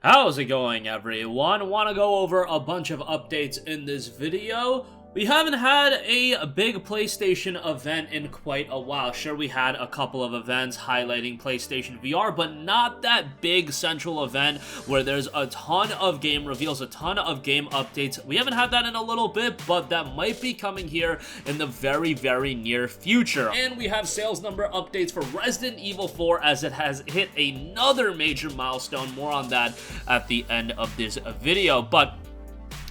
How's it going, everyone? Want to go over a bunch of updates in this video. We haven't had a big PlayStation event in quite a while. Sure, we had a couple of events highlighting PlayStation VR, but not that big central event where there's a ton of game reveals, a ton of game updates. We haven't had that in a little bit, but that might be coming here in the very, very near future. And we have sales number updates for Resident Evil 4 as it has hit another major milestone. More on that at the end of this video. But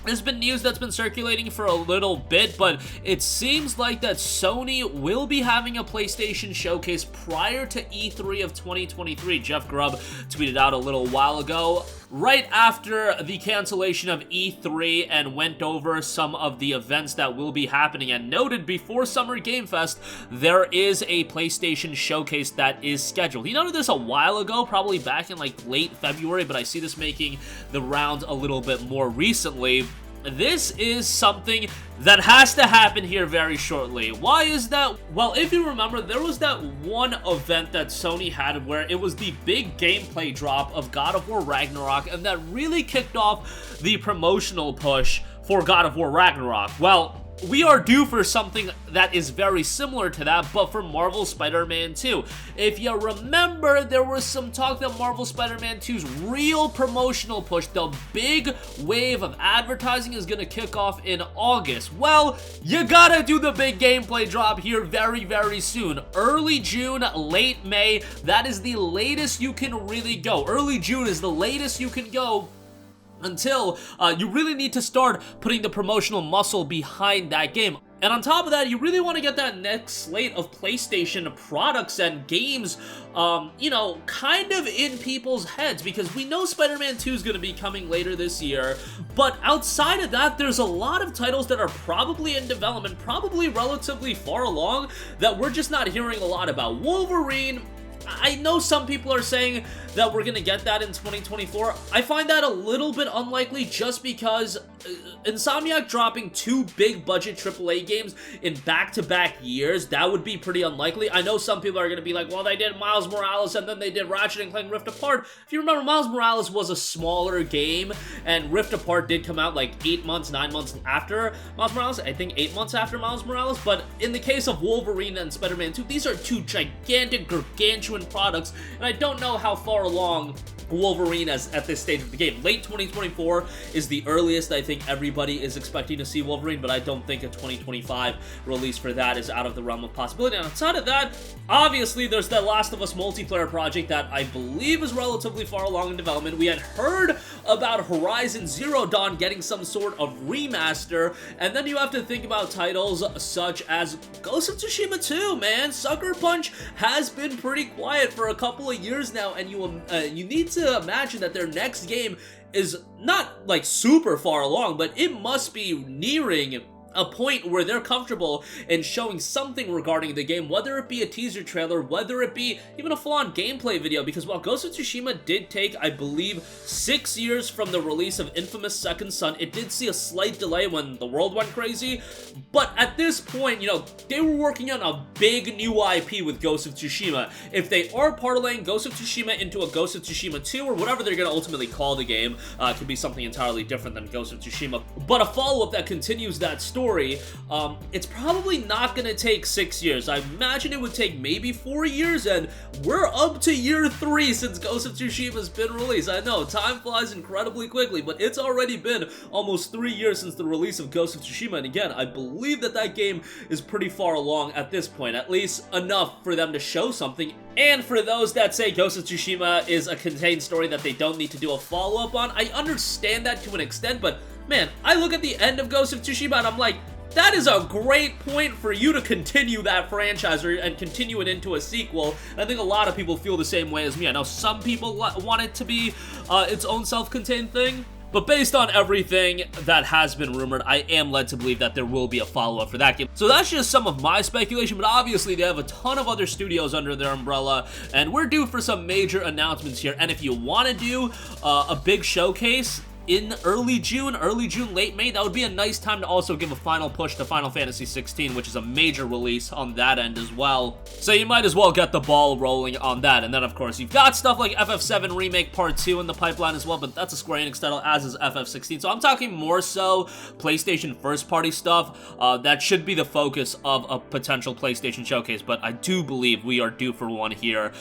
there's been news that's been circulating for a little bit, but it seems like that Sony will be having a PlayStation showcase prior to E3 of 2023. Jeff Grubb tweeted out a little while ago, right after the cancellation of E3, and went over some of the events that will be happening, and noted before Summer Game Fest, there is a PlayStation showcase that is scheduled. He noted this a while ago, probably back in like late February, but I see this making the rounds a little bit more recently. This is something that has to happen here very shortly. Why is that? Well, if you remember, there was that one event that Sony had where it was the big gameplay drop of God of War Ragnarok, and that really kicked off the promotional push for God of War Ragnarok. Well, we are due for something that is very similar to that, but for Marvel Spider-Man 2. If you remember, there was some talk that Marvel Spider-Man 2's real promotional push, the big wave of advertising, is gonna kick off in August. Well, you gotta do the big gameplay drop here very, very soon. Early June, late May, that is the latest you can really go. Early June is the latest you can go until you really need to start putting the promotional muscle behind that game. And on top of that, you really want to get that next slate of PlayStation products and games, you know, kind of in people's heads, because we know Spider-Man 2 is going to be coming later this year, but outside of that, there's a lot of titles that are probably in development, probably relatively far along, that we're just not hearing a lot about. Wolverine, I know some people are saying that we're going to get that in 2024. I find that a little bit unlikely just because Insomniac dropping two big budget AAA games in back-to-back years, that would be pretty unlikely. I know some people are going to be like, well, they did Miles Morales and then they did Ratchet & Clank Rift Apart. If you remember, Miles Morales was a smaller game, and Rift Apart did come out like 8 months, 9 months after Miles Morales. I think 8 months after Miles Morales. But in the case of Wolverine and Spider-Man 2, these are two gigantic, gargantuan products, and I don't know how far along Wolverine is at this stage of the game. Late 2024 is the earliest I think everybody is expecting to see Wolverine, but I don't think a 2025 release for that is out of the realm of possibility. And outside of that, obviously there's the Last of Us multiplayer project that I believe is relatively far along in development. We had heard about Horizon Zero Dawn getting some sort of remaster, and then you have to think about titles such as Ghost of Tsushima 2, man. Sucker Punch has been pretty quiet for a couple of years now, and you need to imagine that their next game is not like super far along, but it must be nearing a point where they're comfortable in showing something regarding the game, whether it be a teaser trailer, whether it be even a full-on gameplay video, because while Ghost of Tsushima did take, I believe, 6 years from the release of Infamous Second Son, it did see a slight delay when the world went crazy, but at this point, you know, they were working on a big new IP with Ghost of Tsushima. If they are parlaying Ghost of Tsushima into a Ghost of Tsushima 2, or whatever they're going to ultimately call the game, could be something entirely different than Ghost of Tsushima, but a follow-up that continues that story, it's probably not going to take 6 years. I imagine it would take maybe 4 years, and we're up to year 3 since Ghost of Tsushima has been released. I know, time flies incredibly quickly, but it's already been almost 3 years since the release of Ghost of Tsushima, and again, I believe that that game is pretty far along at this point, at least enough for them to show something. And for those that say Ghost of Tsushima is a contained story that they don't need to do a follow-up on, I understand that to an extent, but man, I look at the end of Ghost of Tsushima and I'm like, that is a great point for you to continue that franchise and continue it into a sequel. And I think a lot of people feel the same way as me. I know some people want it to be its own self-contained thing, but based on everything that has been rumored, I am led to believe that there will be a follow-up for that game. So that's just some of my speculation, but obviously they have a ton of other studios under their umbrella, and we're due for some major announcements here. And if you want to do a big showcase, in early June, late May. That would be a nice time to also give a final push to Final Fantasy 16, which is a major release on that end as well. So you might as well get the ball rolling on that. And then, of course, you've got stuff like FF7 Remake Part 2 in the pipeline as well, but that's a Square Enix title, as is FF16. So I'm talking more so PlayStation first-party stuff. That should be the focus of a potential PlayStation showcase, but I do believe we are due for one here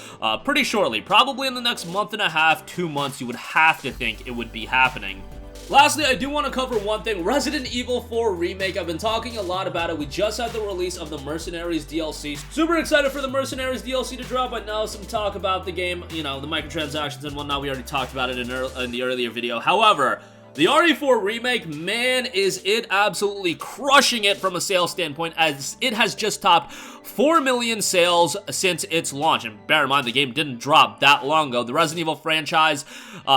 pretty shortly. Probably in the next month and a half, 2 months, you would have to think it would be happening. Lastly, I do want to cover one thing, Resident Evil 4 Remake. I've been talking a lot about it. We just had the release of the Mercenaries DLC. Super excited for the Mercenaries DLC to drop. I know some talk about the game, you know, the microtransactions and whatnot. We already talked about it in the earlier video. However, the RE4 Remake, man, is it absolutely crushing it from a sales standpoint, as it has just topped 4 million sales since its launch. And bear in mind, the game didn't drop that long ago. The Resident Evil franchise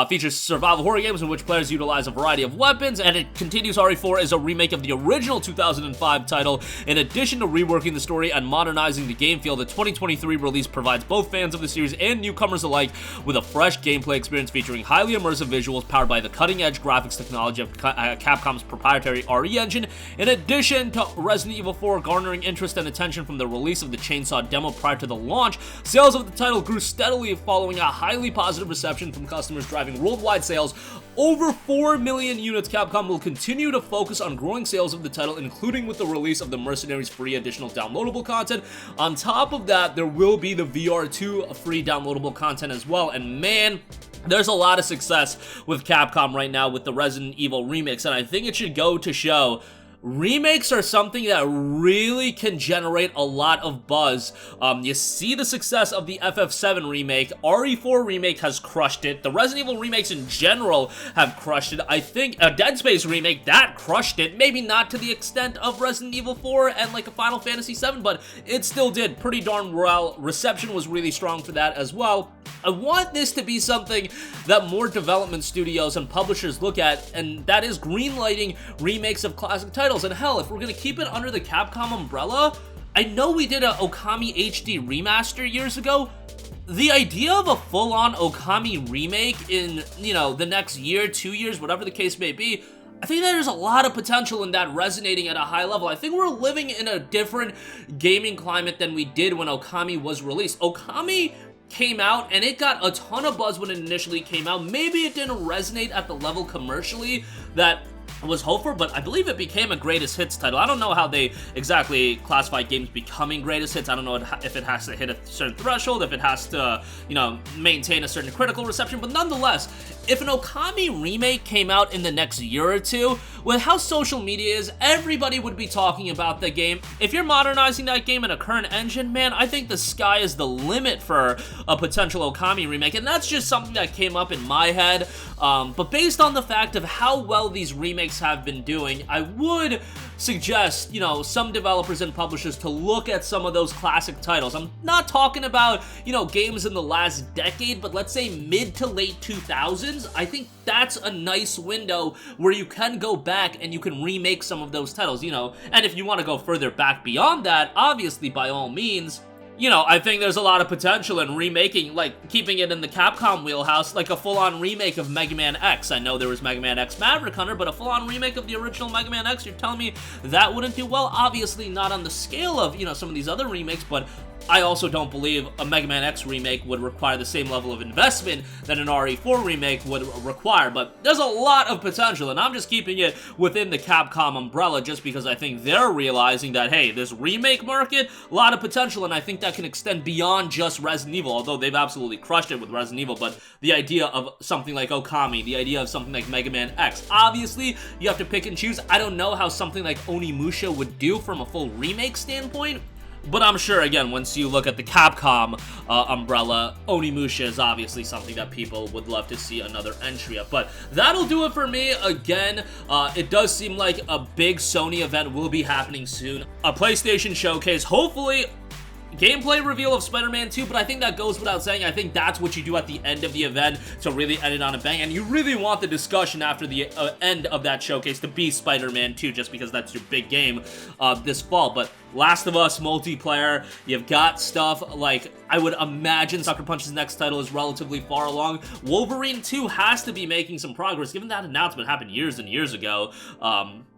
features survival horror games in which players utilize a variety of weapons, and it continues. RE4 is a remake of the original 2005 title. In addition to reworking the story and modernizing the game feel, the 2023 release provides both fans of the series and newcomers alike with a fresh gameplay experience featuring highly immersive visuals powered by the cutting-edge graphics technology of Capcom's proprietary RE engine. In addition to Resident Evil 4 garnering interest and attention from the release of the Chainsaw demo prior to the launch, sales of the title grew steadily following a highly positive reception from customers, driving worldwide sales over 4 million units. Capcom will continue to focus on growing sales of the title, including with the release of the Mercenaries free additional downloadable content. On top of that, there will be the VR2 free downloadable content as well, and man, there's a lot of success with Capcom right now with the Resident Evil remakes, and I think it should go to show remakes are something that really can generate a lot of buzz. You see the success of the FF7 remake. RE4 remake has crushed it. The Resident Evil remakes in general have crushed it. I think a Dead Space remake, that crushed it. Maybe not to the extent of Resident Evil 4 and like a Final Fantasy 7, but it still did pretty darn well. Reception was really strong for that as well. I want this to be something that more development studios and publishers look at, and that is greenlighting remakes of classic titles. And hell, if we're gonna keep it under the Capcom umbrella, I know we did a Okami HD remaster years ago. The idea of a full-on Okami remake in, you know, the next year, 2 years, whatever the case may be, I think there's a lot of potential in that resonating at a high level. I think we're living in a different gaming climate than we did when Okami was released. Okami came out and it got a ton of buzz when it initially came out. Maybe it didn't resonate at the level commercially that was hoped for, but I believe it became a greatest hits title. I don't know how they exactly classify games becoming greatest hits. I don't know if it has to hit a certain threshold, if it has to, you know, maintain a certain critical reception, but nonetheless, if an Okami remake came out in the next year or two, with how social media is, everybody would be talking about the game. If you're modernizing that game in a current engine, man, I think the sky is the limit for a potential Okami remake, and that's just something that came up in my head. But based on the fact of how well these remakes have been doing, I would suggest, you know, some developers and publishers to look at some of those classic titles. I'm not talking about, you know, games in the last decade, but let's say mid to late 2000s. I think that's a nice window where you can go back and you can remake some of those titles, you know, and if you want to go further back beyond that, obviously, by all means, you know, I think there's a lot of potential in remaking, like, keeping it in the Capcom wheelhouse, like a full-on remake of Mega Man X. I know there was Mega Man X Maverick Hunter, but a full-on remake of the original Mega Man X, you're telling me that wouldn't do well? Obviously not on the scale of, you know, some of these other remakes, but I also don't believe a Mega Man X remake would require the same level of investment that an RE4 remake would require, but there's a lot of potential, and I'm just keeping it within the Capcom umbrella just because I think they're realizing that, hey, this remake market, a lot of potential, and I think that can extend beyond just Resident Evil, although they've absolutely crushed it with Resident Evil, but the idea of something like Okami, the idea of something like Mega Man X, obviously, you have to pick and choose. I don't know how something like Onimusha would do from a full remake standpoint, but I'm sure, again, once you look at the Capcom umbrella, Onimusha is obviously something that people would love to see another entry of. But that'll do it for me. Again, it does seem like a big Sony event will be happening soon. A PlayStation showcase, hopefully gameplay reveal of Spider-Man 2, but I think that goes without saying. I think that's what you do at the end of the event to really end it on a bang, and you really want the discussion after the end of that showcase to be Spider-Man 2, just because that's your big game this fall. But Last of Us multiplayer. You've got stuff like, I would imagine Sucker Punch's next title is relatively far along. Wolverine 2 has to be making some progress, given that announcement happened years and years ago.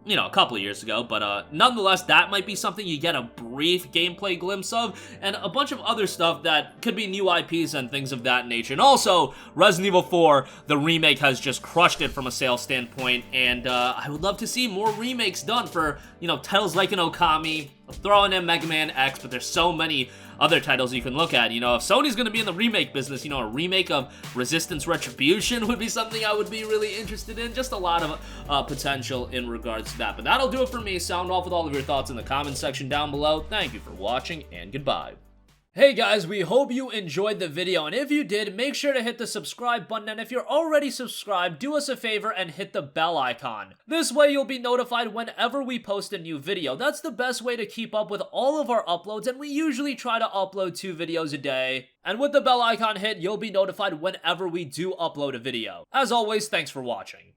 You know, a couple of years ago, but nonetheless, that might be something you get a brief gameplay glimpse of, and a bunch of other stuff that could be new IPs and things of that nature. And also, Resident Evil 4, the remake has just crushed it from a sales standpoint, and I would love to see more remakes done for, you know, titles like an Okami, throwing in Mega Man X, but there's so many other titles you can look at. You know, if Sony's gonna be in the remake business, you know, a remake of Resistance Retribution would be something I would be really interested in. Just a lot of potential in regards to that. But that'll do it for me. Sound off with all of your thoughts in the comments section down below. Thank you for watching, and goodbye. Hey guys, we hope you enjoyed the video, and if you did, make sure to hit the subscribe button, and if you're already subscribed, do us a favor and hit the bell icon. This way you'll be notified whenever we post a new video. That's the best way to keep up with all of our uploads, and we usually try to upload 2 videos a day. And with the bell icon hit, you'll be notified whenever we do upload a video. As always, thanks for watching.